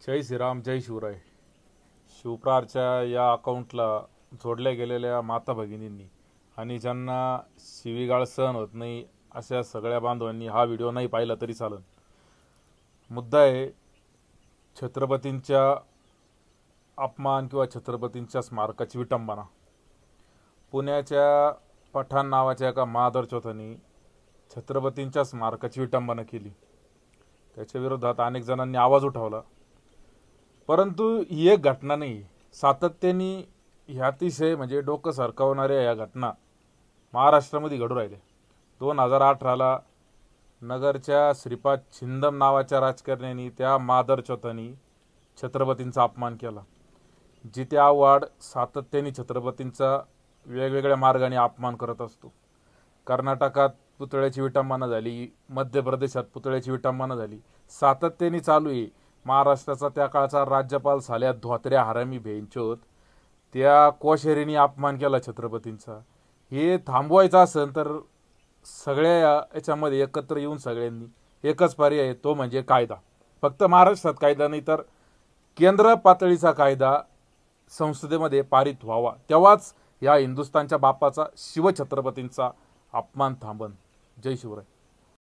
जय श्रीराम, जय शिवराय. शिवप्रहारच्या या अकाउंटला जोडल्या गेलेल्या माता भगिनींनी आणि ज्यांना शिवीगाळ सहन होत नाही अशा सगळ्या बांधवांनी हा व्हिडिओ नाही पाहिला तरी चालेल. मुद्दा आहे छत्रपतींच्या अपमान किंवा छत्रपतींच्या स्मारकाची विटंबना. पुण्याच्या पठाण नावाच्या एका महादरचोथांनी छत्रपतींच्या स्मारकाची विटंबना केली. त्याच्या विरोधात अनेक जणांनी आवाज उठवला. परंतु ही एक घटना नाही. सातत्याने ह्या अतिशय म्हणजे डोकं सरकवणाऱ्या या घटना महाराष्ट्रामध्ये घडू राहिल्या. 2018ला नगरच्या श्रीपाद छिंदम नावाच्या राजकारण्यानी त्या मादरचोथांनी छत्रपतींचा अपमान केला. जिथे आव्हाड सातत्याने छत्रपतींचा वेगवेगळ्या मार्गाने अपमान करत असतो. कर्नाटकात पुतळ्याची विटंबना झाली, मध्य प्रदेशात पुतळ्याची विटंबना झाली, सातत्याने चालू आहे. महाराष्ट्राचा त्या काळचा राज्यपाल साल्या धोत्र्या हरामी भेंचोत त्या कोशेरीने अपमान केला छत्रपतींचा. हे थांबवायचं असेल तर सगळ्या याच्यामध्ये एकत्र येऊन सगळ्यांनी एकच पर्याय आहे, तो म्हणजे कायदा. फक्त महाराष्ट्रात कायदा नाही तर केंद्र पातळीचा कायदा संसदेमध्ये पारित व्हावा, तेव्हाच या हिंदुस्थानच्या बापाचा शिवछत्रपतींचा अपमान थांबन. जय शिवराय.